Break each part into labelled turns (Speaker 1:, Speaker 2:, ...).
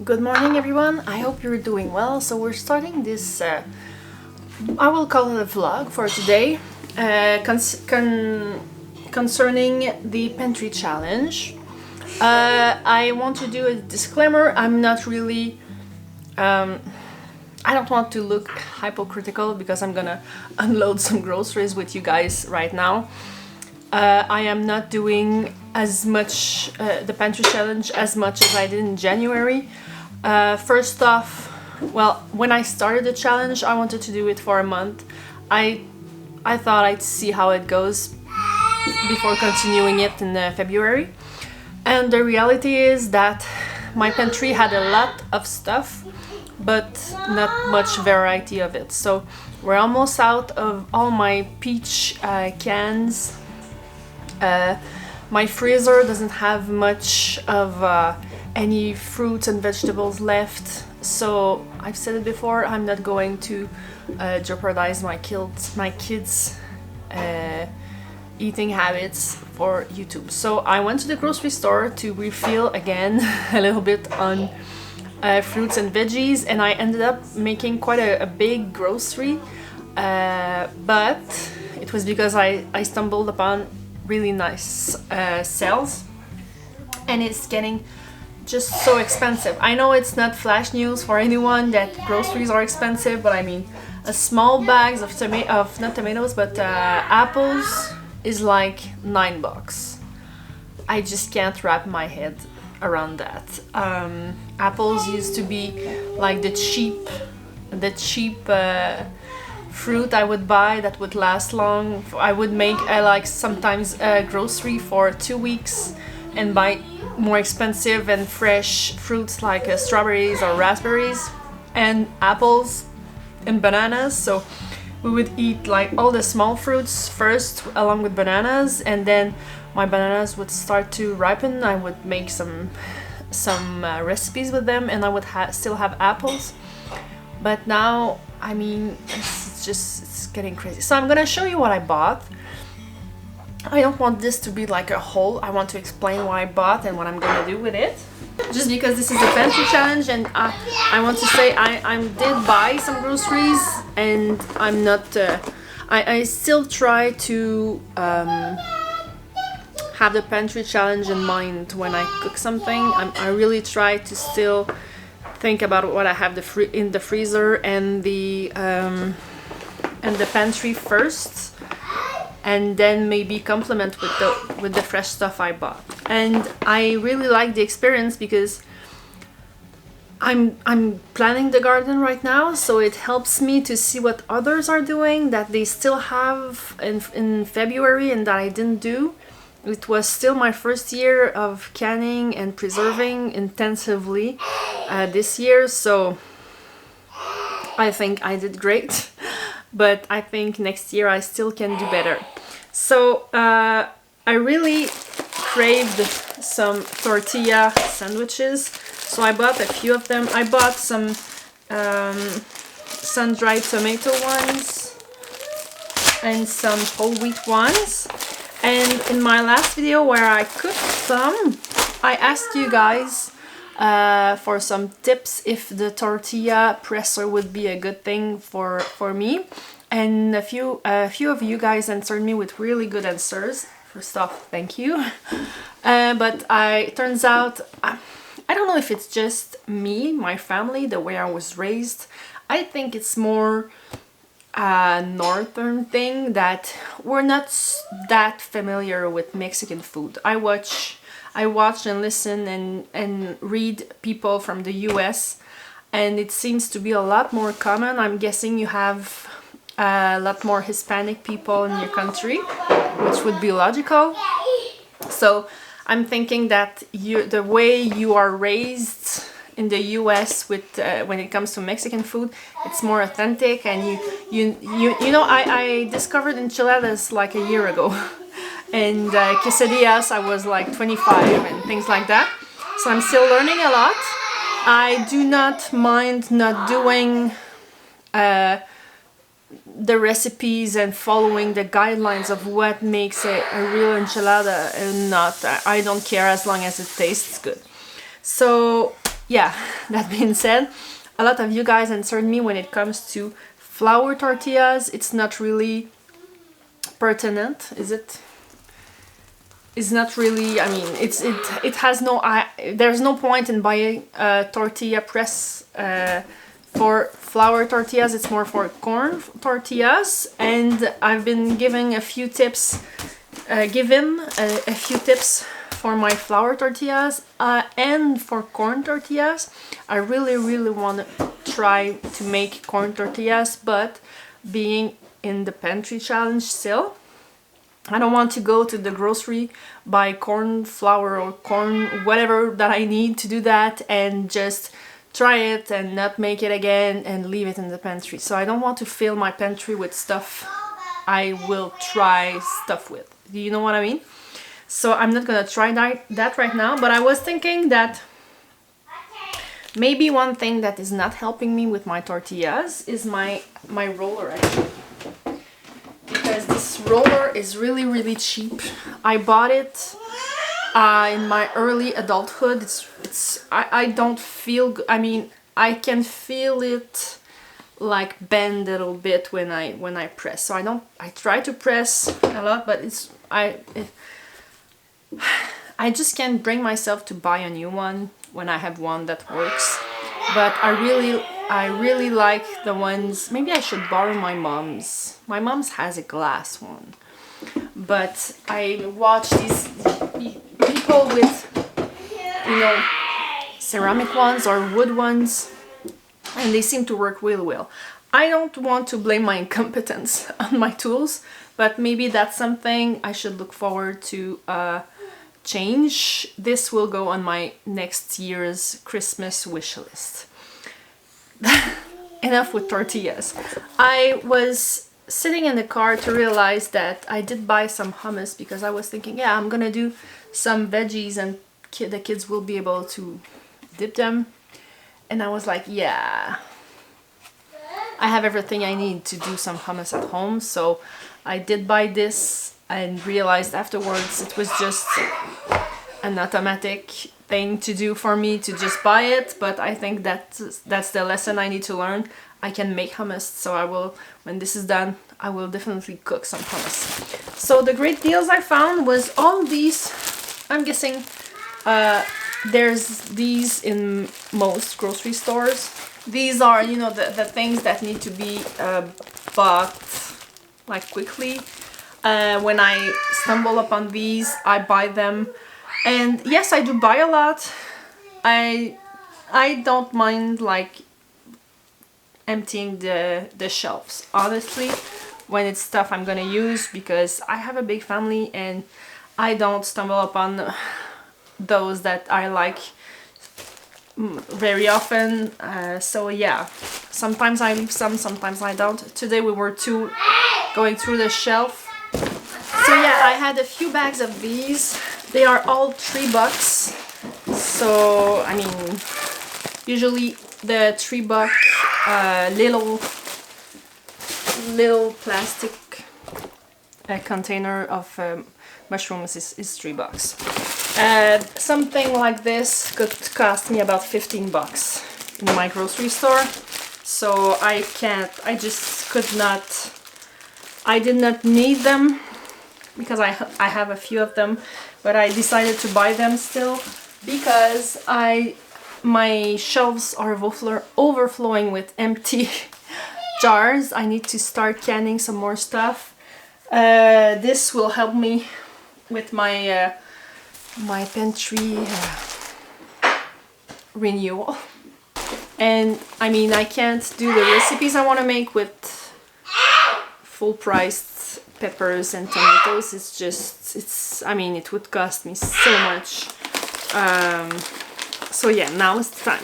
Speaker 1: Good morning, everyone. I hope you're doing well. So we're starting this, I will call it a vlog for today, concerning the pantry challenge. I want to do a disclaimer. I'm not really, I don't want to look hypocritical because I'm gonna unload some groceries with you guys right now. I am not doing as much the pantry challenge as much as I did in January. First off, well, when I started the challenge, I wanted to do it for a month. I thought I'd see how it goes before continuing it in February. And the reality is that my pantry had a lot of stuff, but not much variety of it. So we're almost out of all my peach cans. My freezer doesn't have much of any fruits and vegetables left, so I've said it before, I'm not going to jeopardize my kids' eating habits for YouTube. So I went to the grocery store to refill again a little bit on fruits and veggies, and I ended up making quite a big grocery, but it was because I stumbled upon really nice sales, and it's getting just so expensive. I know it's not flash news for anyone that groceries are expensive, but I mean a small bags of not tomatoes but apples is like $9. I just can't wrap my head around that. Apples used to be like the cheap fruit I would buy that would last long. I would make like sometimes a grocery for 2 weeks and buy more expensive and fresh fruits like strawberries or raspberries and apples and bananas. So we would eat like all the small fruits first along with bananas, and then my bananas would start to ripen. I would make some recipes with them, and I would still have apples. But now, I mean, it's getting crazy. So I'm gonna show you what I bought. I don't want this to be like a haul. I want to explain what I bought and what I'm gonna do with it. Just because this is a pantry challenge, and I want to say I did buy some groceries, and I'm not. I still try to have the pantry challenge in mind when I cook something. I really try to still think about what I have in the freezer and the pantry first, and then maybe complement with the fresh stuff I bought. And I really like the experience because I'm planning the garden right now, so it helps me to see what others are doing that they still have in February and that I didn't do. It was still my first year of canning and preserving intensively this year, so I think I did great. But I think next year I still can do better. So I really craved some tortilla sandwiches, so I bought a few of them. I bought some sun-dried tomato ones and some whole wheat ones. And in my last video where I cooked some, I asked you guys for some tips if the tortilla presser would be a good thing for me, and a few of you guys answered me with really good answers. First off, thank you. But it turns out I don't know if it's just me, my family, the way I was raised. I think it's more a northern thing that we're not that familiar with Mexican food. I watch and listen and read people from the US, and it seems to be a lot more common. I'm guessing you have a lot more Hispanic people in your country, which would be logical. So I'm thinking that the way you are raised in the US with when it comes to Mexican food, it's more authentic, and you know, I discovered enchiladas like a year ago. And quesadillas, I was like 25 and things like that. So I'm still learning a lot. I do not mind not doing the recipes and following the guidelines of what makes a real enchilada and not. I don't care as long as it tastes good. So yeah, that being said, a lot of you guys answered me when it comes to flour tortillas. It's not really pertinent, is it? It's not really, I mean, it has no, there's no point in buying a tortilla press for flour tortillas. It's more for corn tortillas, and I've been giving a few tips, a few tips for my flour tortillas and for corn tortillas. I really want to try to make corn tortillas, but being in the pantry challenge still, I don't want to go to the grocery, buy corn flour or corn whatever that I need to do that, and just try it and not make it again and leave it in the pantry. So I don't want to fill my pantry with stuff I will try stuff with. Do you know what I mean? So I'm not gonna try that right now, but I was thinking that maybe one thing that is not helping me with my tortillas is my roller, actually. Because this roller is really cheap. I bought it in my early adulthood. I don't feel good. I mean, I can feel it like bend a little bit when I press. So I try to press a lot, but I just can't bring myself to buy a new one when I have one that works. But I really like the ones. Maybe I should borrow my mom's. My mom's has a glass one. But I watch these people with, you know, ceramic ones or wood ones, and they seem to work really well. I don't want to blame my incompetence on my tools, but maybe that's something I should look forward to change. This will go on my next year's Christmas wish list. Enough with tortillas. I was sitting in the car to realize that I did buy some hummus because I was thinking, yeah, I'm gonna do some veggies and the kids will be able to dip them. And I was like, yeah, I have everything I need to do some hummus at home. So I did buy this and realized afterwards it was just an automatic thing to do for me to just buy it. But I think that's the lesson I need to learn. I can make hummus, so I will, when this is done, I will definitely cook some hummus. So the great deals I found was all these. I'm guessing there's these in most grocery stores. These are, you know, the things that need to be bought like quickly. When I stumble upon these, I buy them. And yes, I do buy a lot. I don't mind like emptying the shelves, honestly, when it's stuff I'm gonna use, because I have a big family and I don't stumble upon those that I like very often. So yeah, sometimes I leave some, sometimes I don't. Today we were going through the shelf. So yeah, I had a few bags of these. They are all $3. So I mean, usually the $3 little plastic container of mushrooms is $3. Something like this could cost me about $15 in my grocery store. So I did not need them because I have a few of them, but I decided to buy them still because my shelves are overflowing with empty jars. I need to start canning some more stuff. This will help me with my my pantry renewal. And I mean, I can't do the recipes I want to make with full-priced peppers and tomatoes. I mean, it would cost me so much. So yeah, now it's time.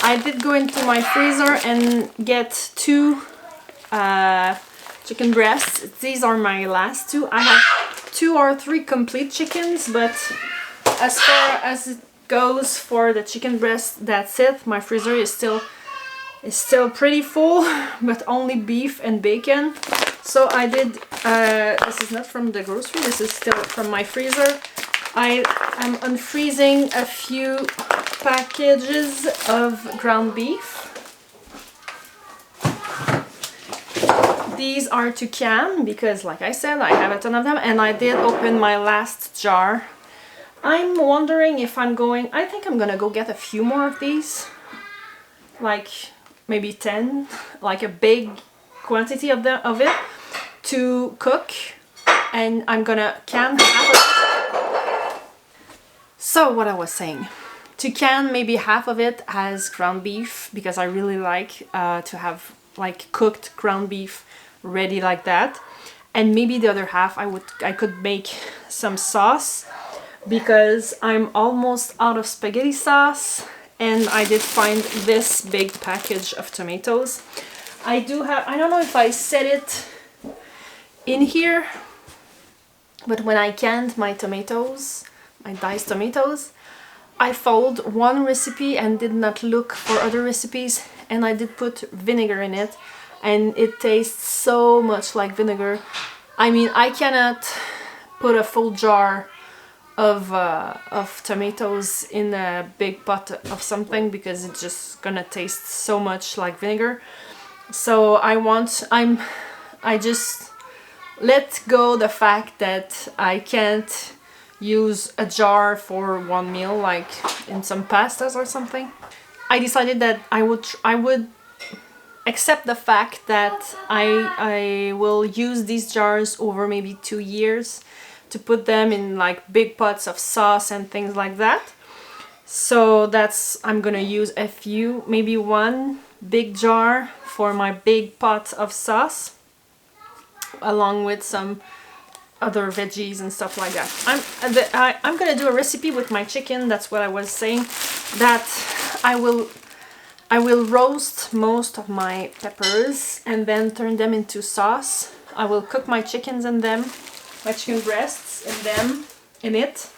Speaker 1: I did go into my freezer and get 2 chicken breasts. These are my last 2. I have 2 or 3 complete chickens, but as far as it goes for the chicken breast, that's it. My freezer is still pretty full, but only beef and bacon. So I did, this is not from the grocery, this is still from my freezer. I am unfreezing a few packages of ground beef. These are to can because, like I said, I have a ton of them, and I did open my last jar. I'm wondering if I think I'm gonna go get a few more of these, like maybe 10, like a big quantity of it to cook, and I'm gonna can half of it. So what I was saying, to can maybe half of it as ground beef because I really like to have like cooked ground beef ready like that, and maybe the other half I could make some sauce because I'm almost out of spaghetti sauce, and I did find this big package of tomatoes. I don't know if I said it in here, but when I canned my tomatoes, my diced tomatoes, I followed one recipe and did not look for other recipes, and I did put vinegar in it, and it tastes so much like vinegar. I mean, I cannot put a full jar of tomatoes in a big pot of something because it's just gonna taste so much like vinegar. So I just let go the fact that I can't use a jar for one meal, like in some pastas or something. I decided that I would accept the fact that I will use these jars over maybe 2 years to put them in like big pots of sauce and things like that. So I'm gonna use a few, maybe one big jar for my big pot of sauce, along with some other veggies and stuff like that. I'm gonna do a recipe with my chicken. That's what I was saying, that I will roast most of my peppers and then turn them into sauce. I will cook my chickens in them, my chicken breasts in it.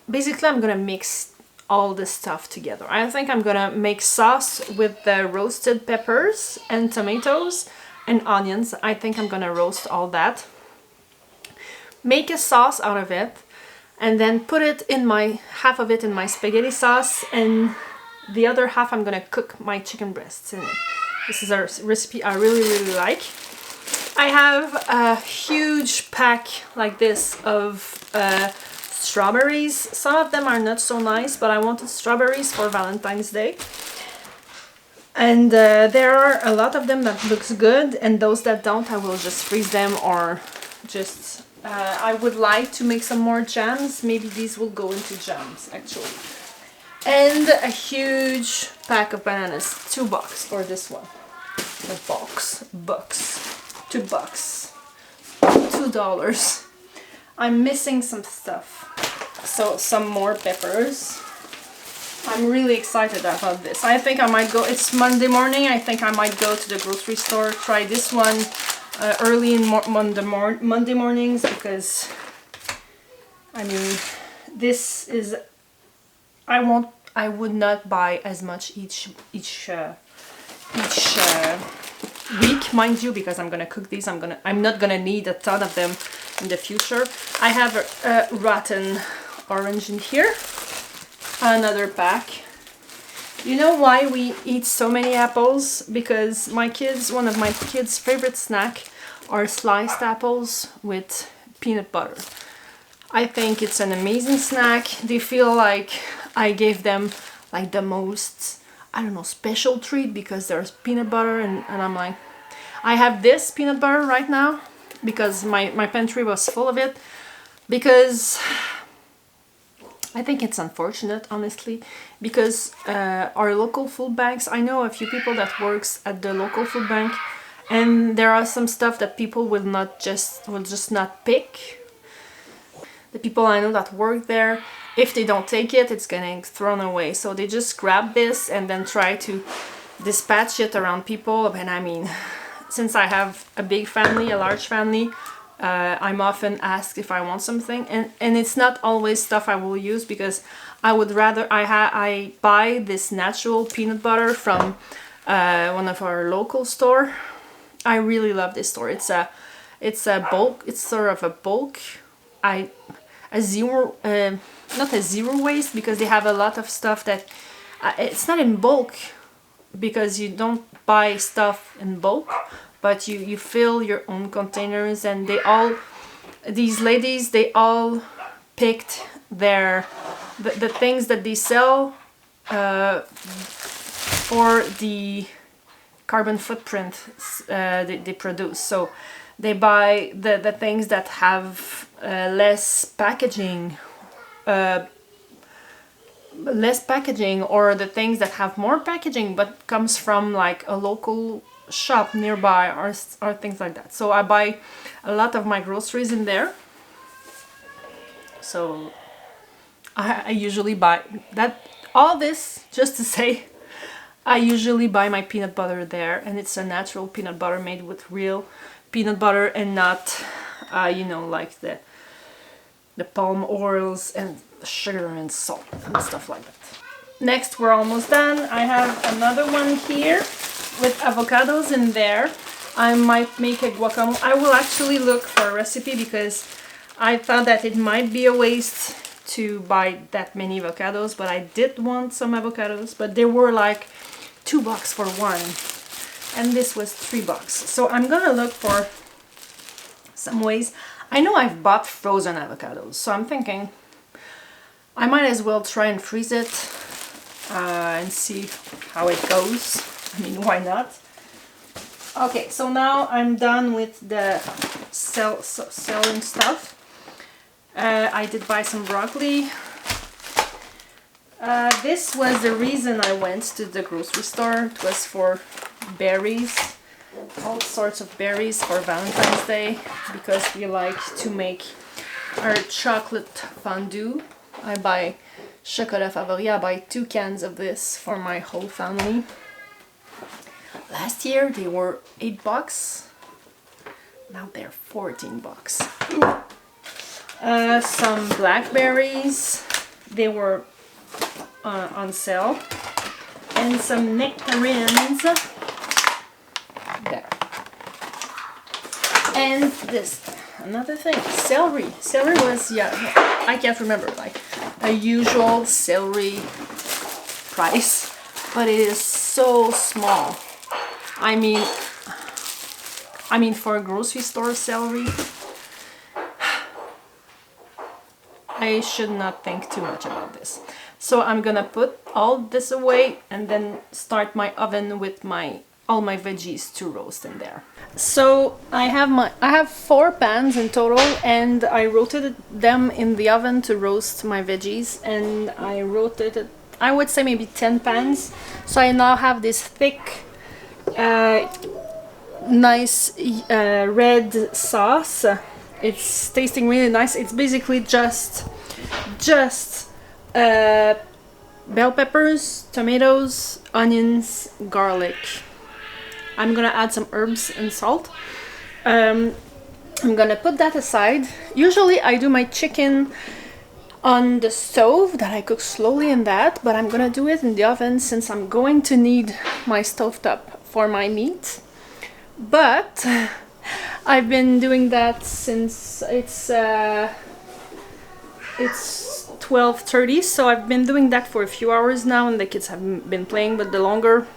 Speaker 1: Basically, I'm gonna mix all this stuff together. I think I'm gonna make sauce with the roasted peppers and tomatoes and onions. I think I'm gonna roast all that, make a sauce out of it, and then put it in half of it in my spaghetti sauce, and the other half I'm gonna cook my chicken breasts in it. This is a recipe I really like. I have a huge pack like this of strawberries. Some of them are not so nice, but I wanted strawberries for Valentine's Day. And there are a lot of them that looks good, and those that don't, I will just freeze them, or just I would like to make some more jams. Maybe these will go into jams actually. And a huge pack of bananas, $2 for this one. The bucks, $2, $2. I'm missing some stuff, so some more peppers. I'm really excited about this. I think I might go, it's Monday morning, I think I might go to the grocery store, try this one early in Monday mornings, because I mean, this is, I would not buy as much each week, mind you, because I'm gonna cook these. I'm not gonna need a ton of them in the future. I have a rotten orange in here, another pack. You know why we eat so many apples? Because one of my kids' favorite snack are sliced apples with peanut butter. I think it's an amazing snack. They feel like I gave them like the most, I don't know, special treat because there's peanut butter, and I'm like, I have this peanut butter right now because my pantry was full of it, because I think it's unfortunate, honestly, because our local food banks, I know a few people that works at the local food bank, and there are some stuff that people will just not pick. The people I know that work there, if they don't take it, it's getting thrown away. So they just grab this and then try to dispatch it around people. And I mean, since I have a big family, a large family, I'm often asked if I want something, and it's not always stuff I will use, because I would rather I buy this natural peanut butter from one of our local store. I really love this store. It's a bulk. It's sort of a bulk. a zero, not a zero waste, because they have a lot of stuff that it's not in bulk, because you don't buy stuff in bulk, but you fill your own containers. And these ladies, they all picked the things that they sell for the carbon footprint they produce. So they buy the things that have less packaging, or the things that have more packaging but comes from like a local shop nearby, or things like that. So I buy a lot of my groceries in there. So I usually buy that, all this just to say, I usually buy my peanut butter there, and it's a natural peanut butter made with real peanut butter, and not you know, like the palm oils and sugar and salt and stuff like that. Next, we're almost done. I have another one here with avocados in there. I might make a guacamole. I will actually look for a recipe, because I thought that it might be a waste to buy that many avocados, but I did want some avocados, but they were like $2 for one, and this was $3. So I'm gonna look for some ways. I know I've bought frozen avocados, so I'm thinking I might as well try and freeze it and see how it goes. I mean, why not? Okay, so now I'm done with the selling stuff. I did buy some broccoli. This was the reason I went to the grocery store. It was for berries, all sorts of berries for Valentine's Day, because we like to make our chocolate fondue. I buy chocolat favori. I buy 2 cans of this for my whole family. Last year they were $8. Now they're $14. Some blackberries, they were on sale, and some nectarines there. And this, another thing, celery. Celery was, yeah, I can't remember, like a usual celery price, but it is so small. I mean for a grocery store celery, I should not think too much about this. So I'm gonna put all this away and then start my oven with all my veggies to roast in there. So I have 4 pans in total, and I rotated them in the oven to roast my veggies, and I rotated, I would say maybe 10 pans. So I now have this thick nice red sauce. It's tasting really nice. It's basically just bell peppers, tomatoes, onions, garlic. I'm gonna add some herbs and salt. I'm gonna put that aside. Usually I do my chicken on the stove, that I cook slowly in that, but I'm gonna do it in the oven since I'm going to need my stovetop for my meat. But I've been doing that since it's 12:30, so I've been doing that for a few hours now, and the kids have been playing. But the longer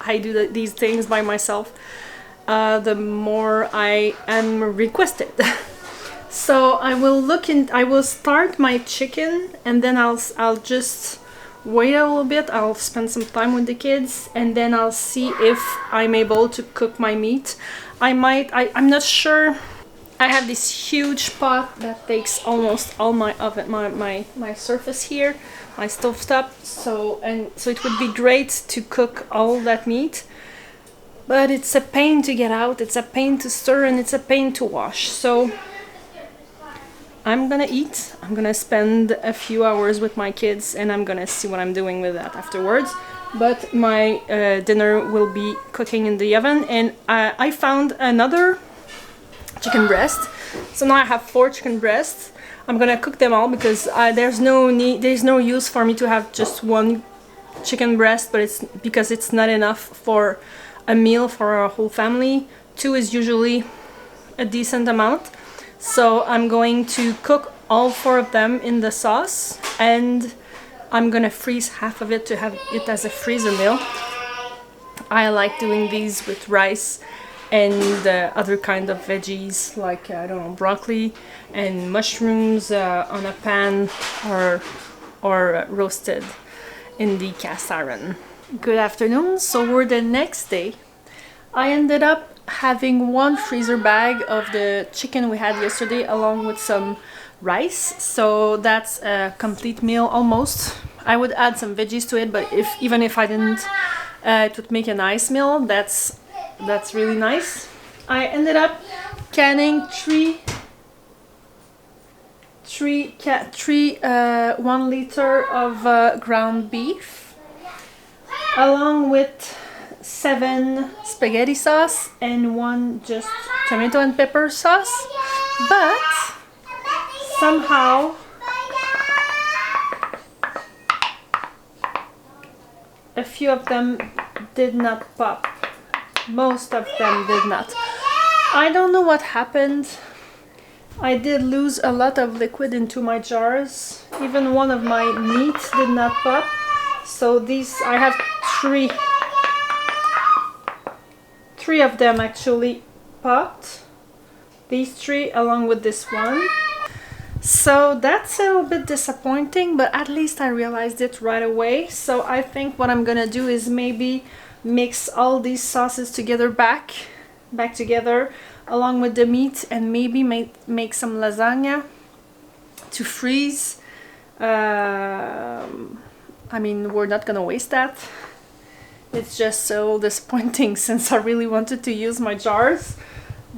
Speaker 1: I do these things by myself, the more I am requested. So I will start my chicken, and then I'll just wait a little bit. I'll spend some time with the kids, and then I'll see if I'm able to cook my meat. I'm not sure. I have this huge pot that takes almost all my oven, my surface here, my stovetop. So it would be great to cook all that meat, but it's a pain to get out, it's a pain to stir, and it's a pain to wash. So I'm gonna eat. I'm gonna spend a few hours with my kids, and I'm gonna see what I'm doing with that afterwards. But my dinner will be cooking in the oven, and I found another chicken breast. So now I have 4 chicken breasts. I'm gonna cook them all, because there's no use for me to have just 1 chicken breast, but it's because it's not enough for a meal for our whole family. 2 is usually a decent amount. So I'm going to cook all 4 of them in the sauce, and I'm gonna freeze half of it to have it as a freezer meal. I like doing these with rice and other kind of veggies, like I don't know, broccoli and mushrooms on a pan, or roasted in the cast iron. Good afternoon. So we're the next day. I ended up having 1 freezer bag of the chicken we had yesterday along with some rice, so that's a complete meal almost. I would add some veggies to it, but even if I didn't, it would make a nice meal. That's really nice. I ended up canning 1 liter of ground beef, along with 7 spaghetti sauce and 1 just tomato and pepper sauce, but somehow a few of them did not pop. Most of them did not. I don't know what happened. I did lose a lot of liquid into my jars. Even one of my meats did not pop. So these, I have 3 of them actually popped. These 3 along with this one. So that's a little bit disappointing, but at least I realized it right away. So I think what I'm gonna do is maybe mix all these sauces together back together along with the meat, and maybe make some lasagna to freeze. I mean, we're not gonna waste that. It's just so disappointing since I really wanted to use my jars,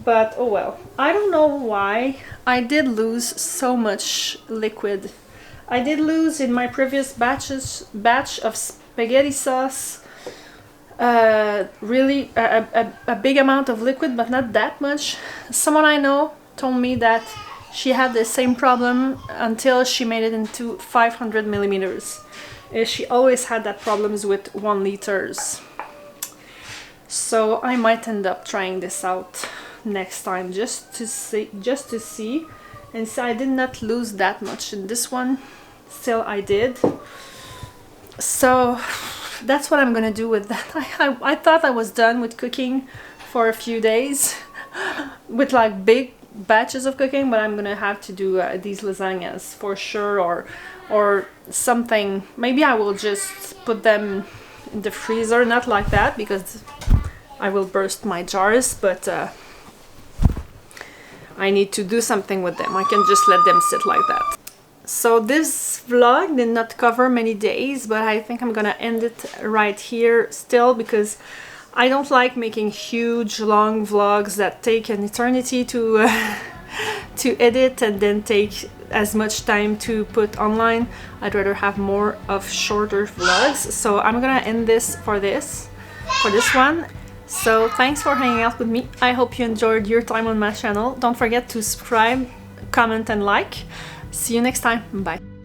Speaker 1: but oh well. I don't know why I did lose so much liquid. I did lose in my previous batch of spaghetti sauce really a big amount of liquid, but not that much. Someone I know told me that she had the same problem until she made it into 500 millimeters. She always had that problems with 1 liters. So I might end up trying this out next time just to see. And so I did not lose that much in this one. Still I did. So that's what I'm gonna do with that. I thought I was done with cooking for a few days with like big batches of cooking, but I'm gonna have to do these lasagnas for sure, or something. Maybe I will just put them in the freezer, not like that because I will burst my jars, but I need to do something with them. I can just let them sit like that. So this vlog did not cover many days, but I think I'm gonna end it right here still, because I don't like making huge long vlogs that take an eternity to to edit and then take as much time to put online. I'd rather have more of shorter vlogs. So I'm gonna end this for this one. So thanks for hanging out with me. I hope you enjoyed your time on my channel. Don't forget to subscribe, comment and like. See you next time. Bye.